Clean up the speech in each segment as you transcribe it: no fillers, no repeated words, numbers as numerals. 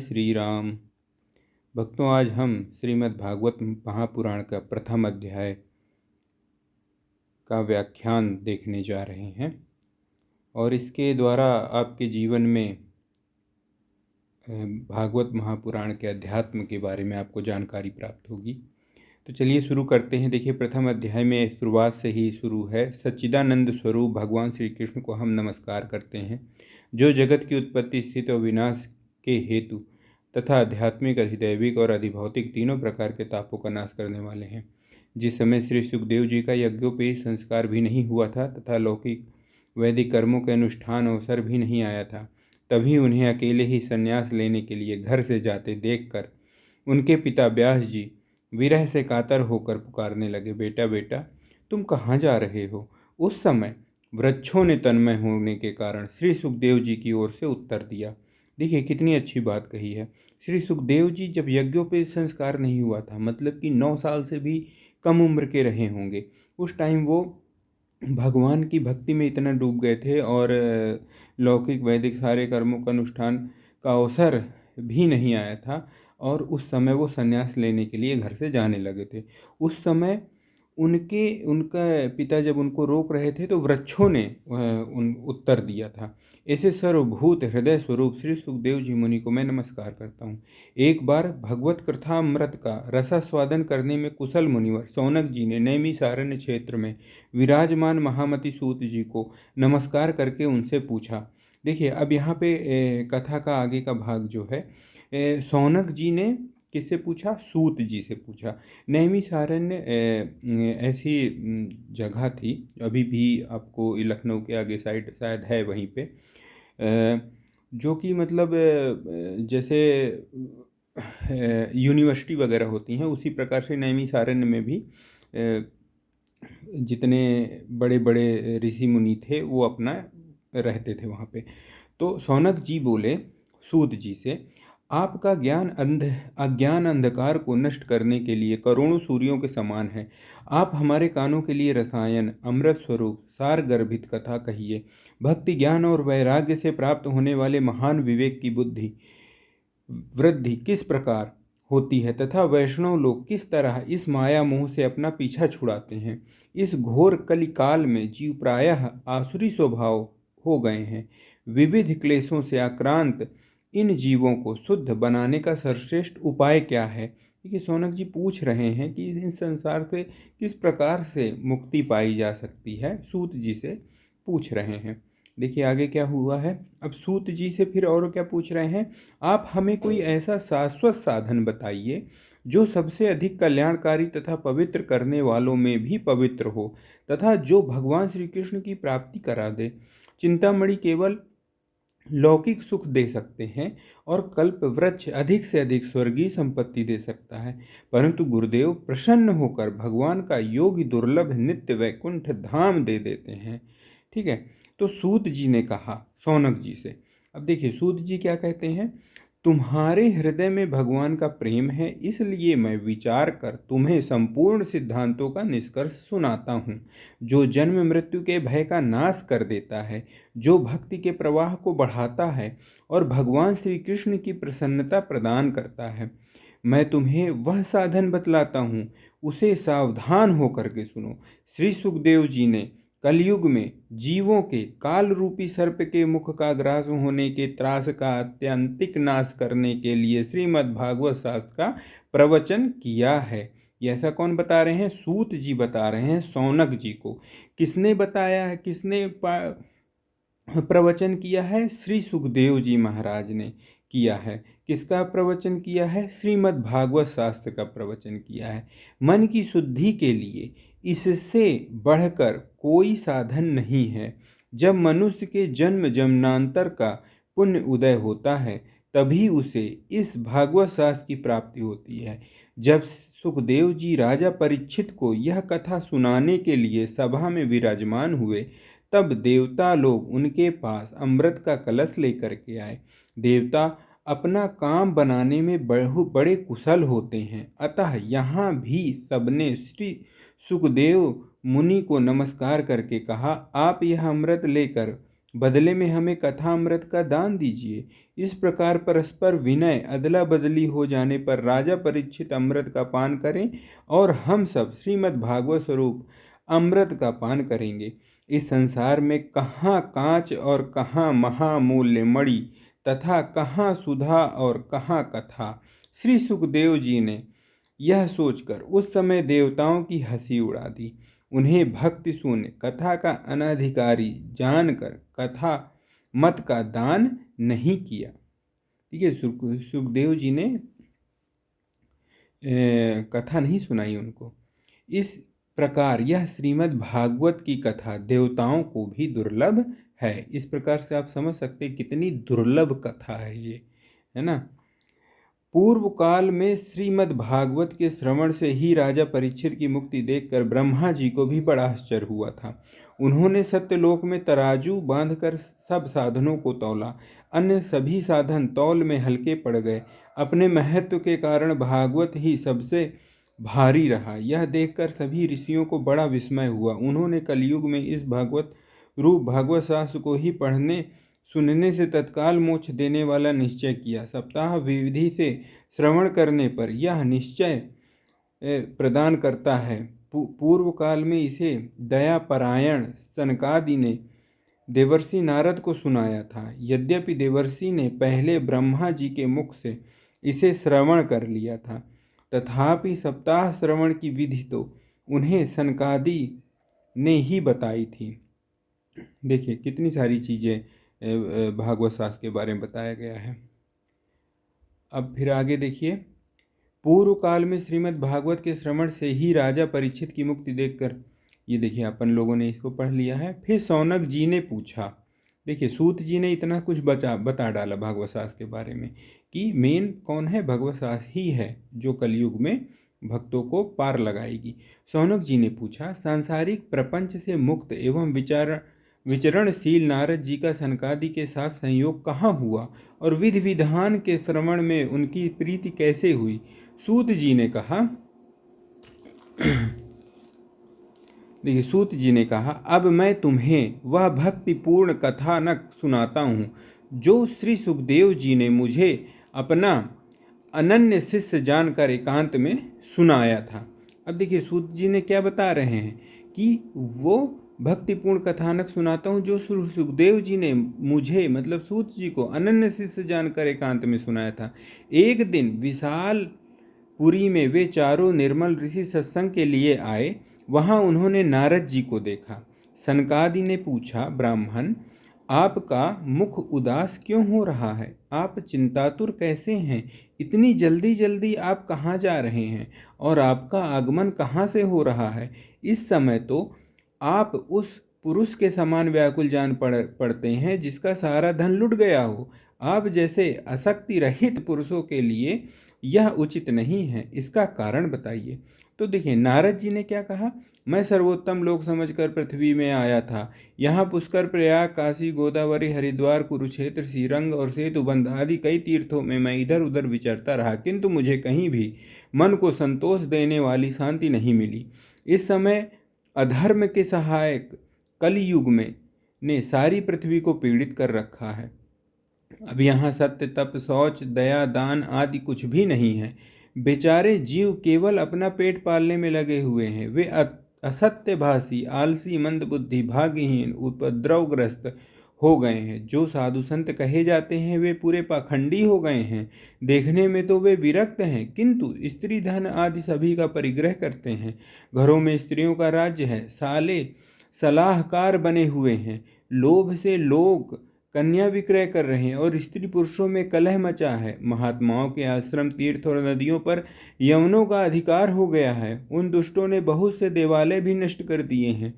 श्री राम। भक्तों, आज हम श्रीमद् भागवत महापुराण का प्रथम अध्याय का व्याख्यान देखने जा रहे हैं और इसके द्वारा आपके जीवन में भागवत महापुराण के अध्यात्म के बारे में आपको जानकारी प्राप्त होगी। तो चलिए शुरू करते हैं। देखिए, प्रथम अध्याय में शुरुआत से ही शुरू है। सच्चिदानंद स्वरूप भगवान श्री कृष्ण को हम नमस्कार करते हैं, जो जगत की उत्पत्ति, स्थिति और विनाश के हेतु तथा आध्यात्मिक, अधिदैविक और अधिभौतिक तीनों प्रकार के तापों का नाश करने वाले हैं। जिस समय श्री सुखदेव जी का यज्ञोपवीत संस्कार भी नहीं हुआ था तथा लौकिक वैदिक कर्मों के अनुष्ठान अवसर भी नहीं आया था, तभी उन्हें अकेले ही संन्यास लेने के लिए घर से जाते देखकर उनके पिता व्यास जी विरह से कातर होकर पुकारने लगे, बेटा बेटा, तुम कहाँ जा रहे हो? उस समय वृक्षों ने तन्मय होने के कारण श्री सुखदेव जी की ओर से उत्तर दिया। देखिए, कितनी अच्छी बात कही है। श्री सुखदेव जी जब यज्ञोपवीत संस्कार नहीं हुआ था, मतलब कि 9 साल से भी कम उम्र के रहे होंगे, उस टाइम वो भगवान की भक्ति में इतना डूब गए थे और लौकिक वैदिक सारे कर्मों का अनुष्ठान का अवसर भी नहीं आया था और उस समय वो संन्यास लेने के लिए घर से जाने लगे थे। उस समय उनका पिता जब उनको रोक रहे थे तो वृक्षों ने उत्तर दिया था, ऐसे सर्वभूत हृदय स्वरूप श्री सुखदेव जी मुनि को मैं नमस्कार करता हूँ। एक बार भगवत कथा अमृत का रसास्वादन करने में कुशल मुनिवर सौनक जी ने नैमिषारण्य क्षेत्र में विराजमान महामति सूत जी को नमस्कार करके उनसे पूछा। देखिए, अब यहाँ पे कथा का आगे का भाग जो है, सौनक जी ने किससे पूछा? सूत जी से पूछा। नैमिषारण्य ऐसी जगह थी, अभी भी आपको लखनऊ के आगे साइड शायद है वहीं पे, जो कि मतलब जैसे यूनिवर्सिटी वगैरह होती हैं, उसी प्रकार से नैमिषारण्य में भी जितने बड़े बड़े ऋषि मुनि थे वो अपना रहते थे वहाँ पे। तो सौनक जी बोले सूत जी से, आपका ज्ञान अज्ञान अंधकार को नष्ट करने के लिए करोड़ों सूर्यों के समान है। आप हमारे कानों के लिए रसायन अमृत स्वरूप सार गर्भित कथा कहिए। भक्ति, ज्ञान और वैराग्य से प्राप्त होने वाले महान विवेक की बुद्धि वृद्धि किस प्रकार होती है तथा वैष्णव लोग किस तरह इस माया मोह से अपना पीछा छुड़ाते हैं। इस घोर कलिकाल में जीव प्रायः आसुरी स्वभाव हो गए हैं। विविध क्लेशों से आक्रांत इन जीवों को शुद्ध बनाने का सर्वश्रेष्ठ उपाय क्या है? देखिए, सौनक जी पूछ रहे हैं कि इस संसार से किस प्रकार से मुक्ति पाई जा सकती है, सूत जी से पूछ रहे हैं। देखिए आगे क्या हुआ है। अब सूत जी से फिर और क्या पूछ रहे हैं, आप हमें कोई ऐसा शाश्वत साधन बताइए जो सबसे अधिक कल्याणकारी तथा पवित्र करने वालों में भी पवित्र हो तथा जो भगवान श्री कृष्ण की प्राप्ति करा दे। चिंतामणि केवल लौकिक सुख दे सकते हैं और कल्प वृक्ष अधिक से अधिक स्वर्गीय संपत्ति दे सकता है, परंतु गुरुदेव प्रसन्न होकर भगवान का योगी दुर्लभ नित्य वैकुंठ धाम दे देते हैं। ठीक है, तो सूत जी ने कहा सौनक जी से। अब देखिए सूत जी क्या कहते हैं, तुम्हारे हृदय में भगवान का प्रेम है, इसलिए मैं विचार कर तुम्हें संपूर्ण सिद्धांतों का निष्कर्ष सुनाता हूँ, जो जन्म मृत्यु के भय का नाश कर देता है, जो भक्ति के प्रवाह को बढ़ाता है और भगवान श्री कृष्ण की प्रसन्नता प्रदान करता है। मैं तुम्हें वह साधन बतलाता हूँ, उसे सावधान होकर के सुनो। श्री सुखदेव जी ने कलयुग में जीवों के काल रूपी सर्प के मुख का ग्रास होने के त्रास का अत्यंतिक नाश करने के लिए श्रीमद् भागवत शास्त्र का प्रवचन किया है। ये ऐसा कौन बता रहे हैं? सूत जी बता रहे हैं सौनक जी को। किसने बताया है, किसने प्रवचन किया है? श्री सुखदेव जी महाराज ने किया है। किसका प्रवचन किया है? श्रीमद् भागवत शास्त्र का प्रवचन किया है। मन की शुद्धि के लिए इससे बढ़कर कोई साधन नहीं है। जब मनुष्य के जन्म जन्मांतर का पुण्य उदय होता है तभी उसे इस भागवत शास्त्र की प्राप्ति होती है। जब सुखदेव जी राजा परीक्षित को यह कथा सुनाने के लिए सभा में विराजमान हुए तब देवता लोग उनके पास अमृत का कलश लेकर के आए। देवता अपना काम बनाने में बड़े कुशल होते हैं, अतः यहाँ भी सबने श्री सुखदेव मुनि को नमस्कार करके कहा, आप यह अमृत लेकर बदले में हमें कथा अमृत का दान दीजिए। इस प्रकार परस्पर विनय अदला बदली हो जाने पर राजा परीक्षित अमृत का पान करें और हम सब श्रीमद् भागवत स्वरूप अमृत का पान करेंगे। इस संसार में कहाँ कांच और कहाँ महामूल्य मणि तथा कहाँ सुधा और कहाँ कथा। श्री सुखदेव जी ने यह सोचकर उस समय देवताओं की हंसी उड़ा दी। उन्हें भक्ति शून्य कथा का अनधिकारी जानकर कथा मत का दान नहीं किया। ठीक है, सुखदेव जी ने कथा नहीं सुनाई उनको। इस प्रकार यह श्रीमद् भागवत की कथा देवताओं को भी दुर्लभ है। इस प्रकार से आप समझ सकते हैं कितनी दुर्लभ कथा है ये, है ना। पूर्व काल में श्रीमद् भागवत के श्रवण से ही राजा परीक्षित की मुक्ति देखकर ब्रह्मा जी को भी बड़ा आश्चर्य हुआ था। उन्होंने सत्यलोक में तराजू बांधकर सब साधनों को तौला। अन्य सभी साधन तौल में हल्के पड़ गए। अपने महत्व के कारण भागवत ही सबसे भारी रहा। यह देखकर सभी ऋषियों को बड़ा विस्मय हुआ। उन्होंने कलयुग में इस भागवत शास्त्र को ही पढ़ने सुनने से तत्काल मोक्ष देने वाला निश्चय किया। सप्ताह विधि से श्रवण करने पर यह निश्चय प्रदान करता है। पूर्व काल में इसे दयापरायण सनकादि ने देवर्षि नारद को सुनाया था। यद्यपि देवर्षि ने पहले ब्रह्मा जी के मुख से इसे श्रवण कर लिया था, तथापि सप्ताह श्रवण की विधि तो उन्हें सनकादि ने ही बताई थी। देखिए कितनी सारी चीज़ें भागवत शास्त्र के बारे में बताया गया है। अब फिर आगे देखिए, पूर्व काल में श्रीमद् भागवत के श्रवण से ही राजा परीक्षित की मुक्ति देखकर, ये देखिए अपन लोगों ने इसको पढ़ लिया है। फिर शौनक जी ने पूछा, देखिए सूत जी ने इतना कुछ बता डाला भागवत शास्त्र के बारे में कि मेन कौन है, भगवत शास्त्र ही है जो कलयुग में भक्तों को पार लगाएगी। शौनक जी ने पूछा, सांसारिक प्रपंच से मुक्त एवं विचरणशील नारद जी का सनकादि के साथ संयोग कहाँ हुआ और विधि विधान के श्रवण में उनकी प्रीति कैसे हुई। सूत जी ने कहा देखिए सूत जी ने कहा, अब मैं तुम्हें वह भक्तिपूर्ण कथानक सुनाता हूँ जो श्री सुखदेव जी ने मुझे अपना अनन्य शिष्य जानकर एकांत में सुनाया था। अब देखिए सूत जी ने क्या बता रहे हैं कि वो भक्तिपूर्ण कथानक सुनाता हूँ जो सुखदेव जी ने मुझे मतलब सूत जी को अनन्य शिष्य जानकर एकांत में सुनाया था। एक दिन विशाल पुरी में वे चारों निर्मल ऋषि सत्संग के लिए आए। वहाँ उन्होंने नारद जी को देखा। सनकादि ने पूछा, ब्राह्मण आपका मुख उदास क्यों हो रहा है? आप चिंतातुर कैसे हैं? इतनी जल्दी जल्दी आप कहाँ जा रहे हैं और आपका आगमन कहाँ से हो रहा है? इस समय तो आप उस पुरुष के समान व्याकुल जान पड़ते हैं जिसका सारा धन लुट गया हो। आप जैसे आसक्ति रहित पुरुषों के लिए यह उचित नहीं है, इसका कारण बताइए। तो देखिए नारद जी ने क्या कहा, मैं सर्वोत्तम लोक समझकर पृथ्वी में आया था। यहाँ पुष्कर, प्रयाग, काशी, गोदावरी, हरिद्वार, कुरुक्षेत्र, श्रीरंग और सेतुबंध आदि कई तीर्थों में मैं इधर उधर विचरता रहा, किंतु मुझे कहीं भी मन को संतोष देने वाली शांति नहीं मिली। इस समय अधर्म के सहायक कलयुग में ने सारी पृथ्वी को पीड़ित कर रखा है। अब यहाँ सत्य, तप, शौच, दया, दान आदि कुछ भी नहीं है। बेचारे जीव केवल अपना पेट पालने में लगे हुए हैं। वे असत्यभाषी, आलसी, मंदबुद्धि, भाग्यहीन, उपद्रवग्रस्त हो गए हैं। जो साधु संत कहे जाते हैं वे पूरे पाखंडी हो गए हैं। देखने में तो वे विरक्त हैं, किंतु स्त्री धन आदि सभी का परिग्रह करते हैं। घरों में स्त्रियों का राज्य है। साले सलाहकार बने हुए हैं। लोभ से लोग कन्या विक्रय कर रहे हैं और स्त्री पुरुषों में कलह मचा है। महात्माओं के आश्रम, तीर्थ और नदियों पर यवनों का अधिकार हो गया है। उन दुष्टों ने बहुत से देवालय भी नष्ट कर दिए हैं।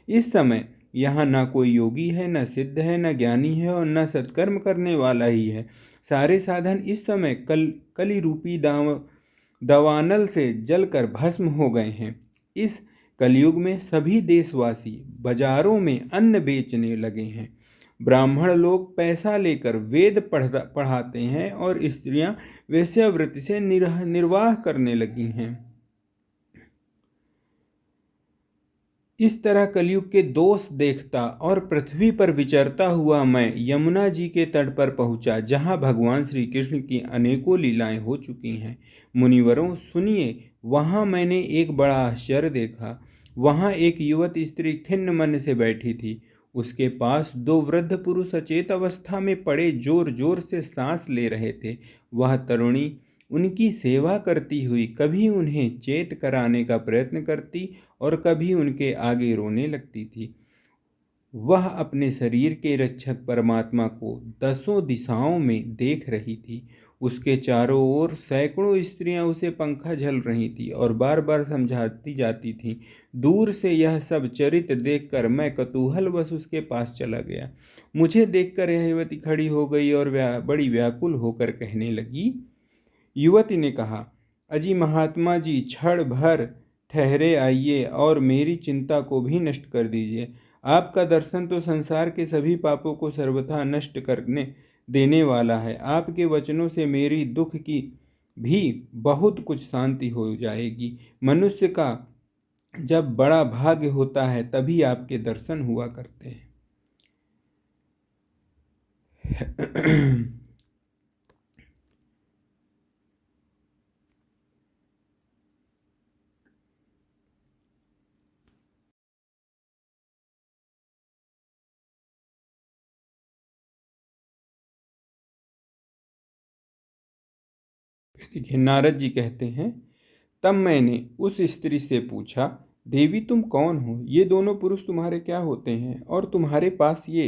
इस समय यहाँ न कोई योगी है, न सिद्ध है, न ज्ञानी है और न सत्कर्म करने वाला ही है। सारे साधन इस समय कली रूपी दावानल से जलकर भस्म हो गए हैं। इस कलयुग में सभी देशवासी बाजारों में अन्न बेचने लगे हैं। ब्राह्मण लोग पैसा लेकर वेद पढ़ाते हैं और स्त्रियां वेश्यावृत्ति से निर्वाह करने लगी हैं। इस तरह कलयुग के दोष देखता और पृथ्वी पर विचरता हुआ मैं यमुना जी के तट पर पहुंचा, जहां भगवान श्री कृष्ण की अनेकों लीलाएं हो चुकी हैं। मुनिवरों सुनिए, वहां मैंने एक बड़ा आश्चर्य देखा। वहां एक युवत स्त्री खिन्न मन से बैठी थी। उसके पास दो वृद्ध पुरुष अचेत अवस्था में पड़े जोर जोर से सांस ले रहे थे। वह तरुणी उनकी सेवा करती हुई कभी उन्हें चेत कराने का प्रयत्न करती और कभी उनके आगे रोने लगती थी। वह अपने शरीर के रक्षक परमात्मा को दसों दिशाओं में देख रही थी। उसके चारों ओर सैकड़ों स्त्रियां उसे पंखा झल रही थी और बार बार समझाती जाती थीं। दूर से यह सब चरित्र देखकर मैं कतूहलवश उसके पास चला गया। मुझे देखकर यह युवती खड़ी हो गई और बड़ी व्याकुल होकर कहने लगी। युवती ने कहा, अजी महात्मा जी, क्षण भर ठहरे आइए और मेरी चिंता को भी नष्ट कर दीजिए। आपका दर्शन तो संसार के सभी पापों को सर्वथा नष्ट करने देने वाला है। आपके वचनों से मेरी दुख की भी बहुत कुछ शांति हो जाएगी। मनुष्य का जब बड़ा भाग्य होता है तभी आपके दर्शन हुआ करते हैं। देखिए, नारद जी कहते हैं, तब मैंने उस स्त्री से पूछा, देवी तुम कौन हो? ये दोनों पुरुष तुम्हारे क्या होते हैं? और तुम्हारे पास ये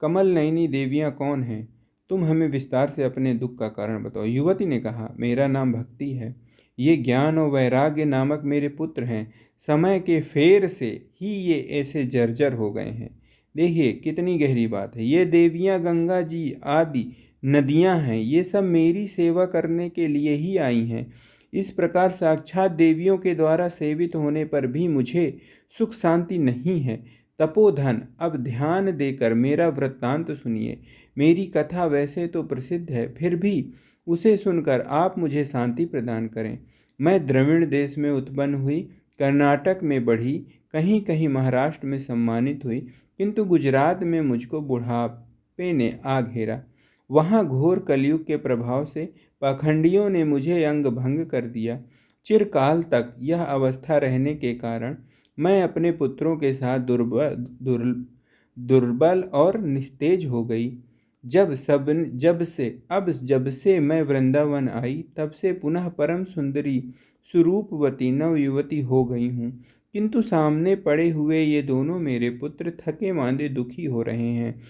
कमल नयनी देवियां कौन हैं? तुम हमें विस्तार से अपने दुख का कारण बताओ। युवती ने कहा, मेरा नाम भक्ति है। ये ज्ञान और वैराग्य नामक मेरे पुत्र हैं। समय के फेर से ही ये ऐसे जर्जर हो गए हैं। देखिए कितनी गहरी बात है। ये देवियां गंगा जी आदि नदियां हैं। ये सब मेरी सेवा करने के लिए ही आई हैं। इस प्रकार साक्षात देवियों के द्वारा सेवित होने पर भी मुझे सुख शांति नहीं है। तपोधन, अब ध्यान देकर मेरा वृत्तांत सुनिए। मेरी कथा वैसे तो प्रसिद्ध है, फिर भी उसे सुनकर आप मुझे शांति प्रदान करें। मैं द्रविड़ देश में उत्पन्न हुई, कर्नाटक में बढ़ी, कहीं कहीं महाराष्ट्र में सम्मानित हुई, किंतु गुजरात में मुझको बुढ़ापे ने आ घेरा। वहाँ घोर कलयुग के प्रभाव से पाखंडियों ने मुझे अंग भंग कर दिया। चिरकाल तक यह अवस्था रहने के कारण मैं अपने पुत्रों के साथ दुर्बल और निस्तेज हो गई। जब से मैं वृंदावन आई, तब से पुनः परम सुंदरी सुरूपवती नवयुवती हो गई हूँ। किंतु सामने पड़े हुए ये दोनों मेरे पुत्र थके मांदे दुखी हो रहे हैं।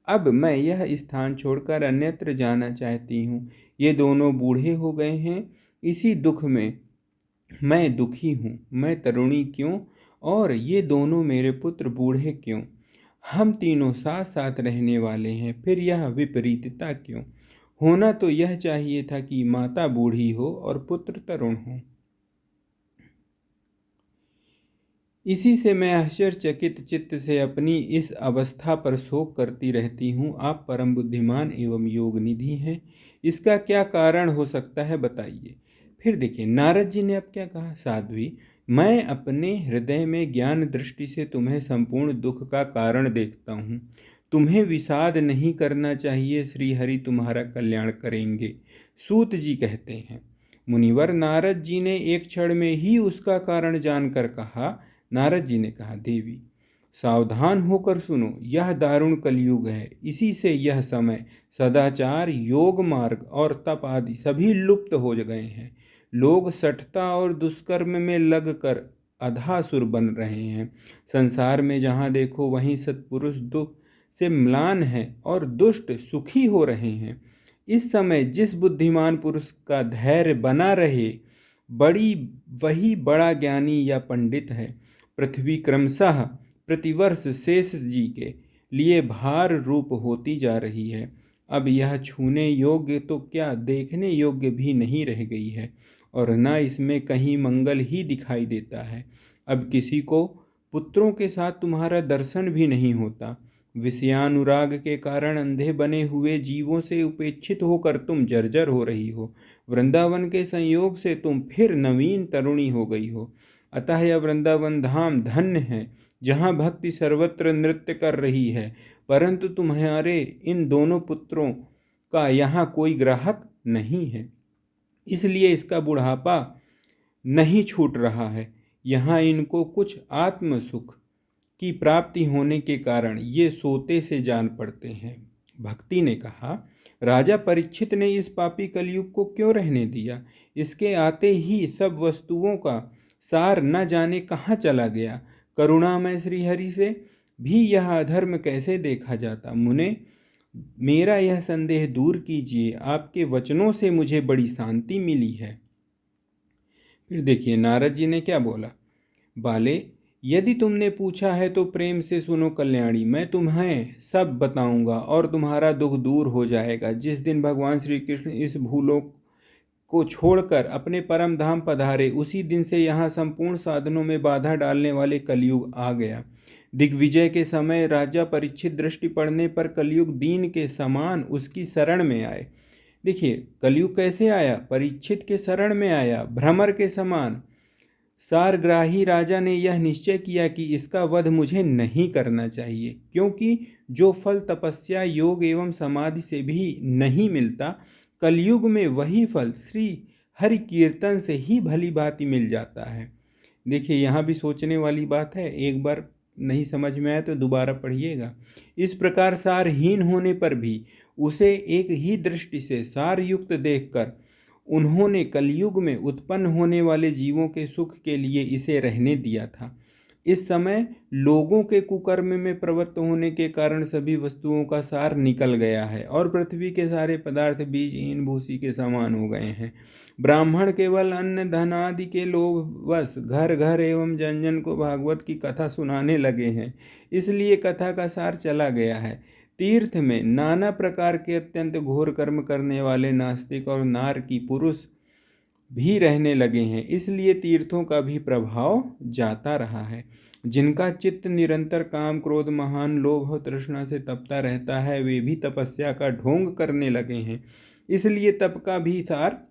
अब मैं यह स्थान छोड़कर अन्यत्र जाना चाहती हूँ। ये दोनों बूढ़े हो गए हैं, इसी दुख में मैं दुखी हूँ। मैं तरुणी क्यों और ये दोनों मेरे पुत्र बूढ़े क्यों? हम तीनों साथ साथ रहने वाले हैं, फिर यह विपरीतता क्यों? होना तो यह चाहिए था कि माता बूढ़ी हो और पुत्र तरुण हो। इसी से मैं आश्चर्यचकित चित्त से अपनी इस अवस्था पर शोक करती रहती हूँ। आप परम बुद्धिमान एवं योग निधि हैं, इसका क्या कारण हो सकता है बताइए। फिर देखिए नारद जी ने अब क्या कहा, साध्वी, मैं अपने हृदय में ज्ञान दृष्टि से तुम्हें संपूर्ण दुख का कारण देखता हूँ। तुम्हें विषाद नहीं करना चाहिए, श्री हरि तुम्हारा कल्याण करेंगे। सूत जी कहते हैं, मुनिवर नारद जी ने एक क्षण में ही उसका कारण जानकर कहा। नारद जी ने कहा, देवी सावधान होकर सुनो, यह दारुण कलयुग है। इसी से यह समय सदाचार, योग मार्ग और तप आदि सभी लुप्त हो गए हैं। लोग सठता और दुष्कर्म में लगकर अधासुर बन रहे हैं। संसार में जहाँ देखो वहीं सत्पुरुष दुख से म्लान हैं और दुष्ट सुखी हो रहे हैं। इस समय जिस बुद्धिमान पुरुष का धैर्य बना रहे, बड़ी वही बड़ा ज्ञानी या पंडित है। पृथ्वी क्रमशः प्रतिवर्ष शेष जी के लिए भार रूप होती जा रही है। अब यह छूने योग्य तो क्या देखने योग्य भी नहीं रह गई है, और न इसमें कहीं मंगल ही दिखाई देता है। अब किसी को पुत्रों के साथ तुम्हारा दर्शन भी नहीं होता। विषयानुराग के कारण अंधे बने हुए जीवों से उपेक्षित होकर तुम जर्जर हो रही हो। वृंदावन के संयोग से तुम फिर नवीन तरुणी हो गई हो। अतः यह वृंदावन धाम धन्य है। जहाँ भक्ति सर्वत्र नृत्य कर रही है, परंतु तुम्हारे इन दोनों पुत्रों का यहाँ कोई ग्राहक नहीं है, इसलिए इसका बुढ़ापा नहीं छूट रहा है। यहाँ इनको कुछ आत्म सुख की प्राप्ति होने के कारण ये सोते से जान पड़ते हैं। भक्ति ने कहा, राजा परीक्षित ने इस पापी कलयुग को क्यों रहने दिया? इसके आते ही सब वस्तुओं का सार न जाने कहाँ चला गया। करुणामय श्रीहरि से भी यह अधर्म कैसे देखा जाता? मुने, मेरा यह संदेह दूर कीजिए, आपके वचनों से मुझे बड़ी शांति मिली है। फिर देखिए नारद जी ने क्या बोला। बाले, यदि तुमने पूछा है तो प्रेम से सुनो कल्याणी, मैं तुम्हें सब बताऊंगा और तुम्हारा दुख दूर हो जाएगा। जिस दिन भगवान श्री कृष्ण इस भूलोक को छोड़कर अपने परम धाम पधारे, उसी दिन से यहाँ संपूर्ण साधनों में बाधा डालने वाले कलयुग आ गया। दिग्विजय के समय राजा परीक्षित दृष्टि पड़ने पर कलयुग दीन के समान उसकी शरण में आए। देखिए कलयुग कैसे आया? परीक्षित के शरण में आया, भ्रमर के समान। सारग्राही राजा ने यह निश्चय किया कि इसका वध मुझे नहीं करना चाहिए, क्योंकि जो फल तपस्या, योग एवं समाधि से भी नहीं मिलता, कलयुग में वही फल श्री हरि कीर्तन से ही भली भांति मिल जाता है। देखिए यहाँ भी सोचने वाली बात है, एक बार नहीं समझ में आए तो दोबारा पढ़िएगा। इस प्रकार सारहीन होने पर भी उसे एक ही दृष्टि से सारयुक्त देखकर उन्होंने कलयुग में उत्पन्न होने वाले जीवों के सुख के लिए इसे रहने दिया था। इस समय लोगों के कुकर्म में प्रवृत्त होने के कारण सभी वस्तुओं का सार निकल गया है और पृथ्वी के सारे पदार्थ बीजहीन भूसी के समान हो गए हैं। ब्राह्मण केवल अन्न धन आदि के लोभवश घर घर एवं जन जन को भागवत की कथा सुनाने लगे हैं, इसलिए कथा का सार चला गया है। तीर्थ में नाना प्रकार के अत्यंत घोर कर्म करने वाले नास्तिक और नार की पुरुष भी रहने लगे हैं, इसलिए तीर्थों का भी प्रभाव जाता रहा है। जिनका चित्त निरंतर काम क्रोध महान लोभ और तृष्णा से तपता रहता है, वे भी तपस्या का ढोंग करने लगे हैं, इसलिए तप का भी सार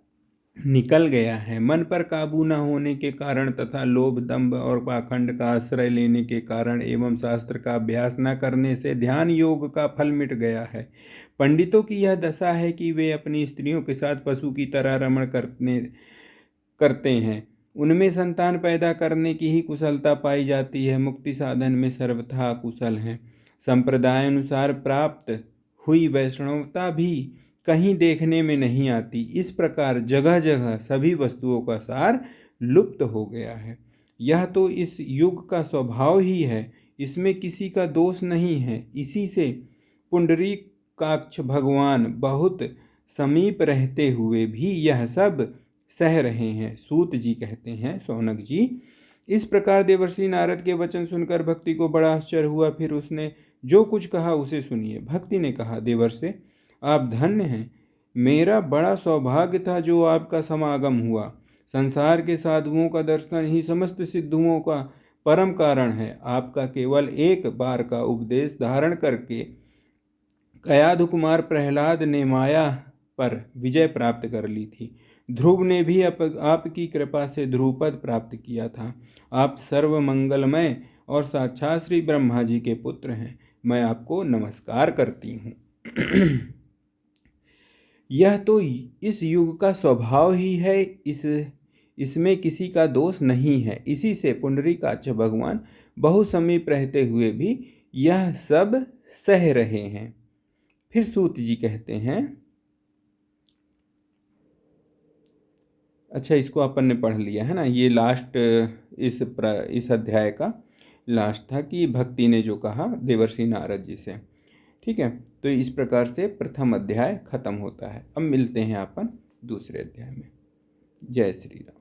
निकल गया है। मन पर काबू न होने के कारण तथा लोभ दंभ और पाखंड का आश्रय लेने के कारण एवं शास्त्र का अभ्यास न करने से ध्यान योग का फल मिट गया है। पंडितों की यह दशा है कि वे अपनी स्त्रियों के साथ पशु की तरह रमण करते हैं, उनमें संतान पैदा करने की ही कुशलता पाई जाती है, मुक्ति साधन में सर्वथा कुशल हैं। संप्रदाय अनुसार प्राप्त हुई वैष्णवता भी कहीं देखने में नहीं आती। इस प्रकार जगह जगह सभी वस्तुओं का सार लुप्त हो गया है। यह तो इस युग का स्वभाव ही है, इसमें किसी का दोष नहीं है। इसी से पुंडरीकाक्ष भगवान बहुत समीप रहते हुए भी यह सब सह रहे हैं। सूत जी कहते हैं, शौनक जी, इस प्रकार देवर्षि नारद के वचन सुनकर भक्ति को बड़ा आश्चर्य हुआ। फिर उसने जो कुछ कहा उसे सुनिए। भक्ति ने कहा, देवर्षि आप धन्य हैं, मेरा बड़ा सौभाग्य था जो आपका समागम हुआ। संसार के साधुओं का दर्शन ही समस्त सिद्धुओं का परम कारण है। आपका केवल एक बार का उपदेश धारण करके कयाधु कुमार प्रहलाद ने माया पर विजय प्राप्त कर ली थी। ध्रुव ने भी आपकी कृपा से ध्रुवपद प्राप्त किया था। आप सर्व मंगलमय और साक्षात श्री ब्रह्मा जी के पुत्र हैं। मैं आपको नमस्कार करती हूँ। यह तो इस युग का स्वभाव ही है, इसमें किसी का दोष नहीं है। इसी से पुंडरीकाक्ष भगवान बहुत समीप रहते हुए भी यह सब सह रहे हैं। फिर सूत जी कहते हैं, अच्छा इसको अपन ने पढ़ लिया है ना, ये लास्ट इस अध्याय का लास्ट था कि भक्ति ने जो कहा देवर्षि नारद जी से। ठीक है, तो इस प्रकार से प्रथम अध्याय खत्म होता है। अब मिलते हैं अपन दूसरे अध्याय में। जय श्री राम।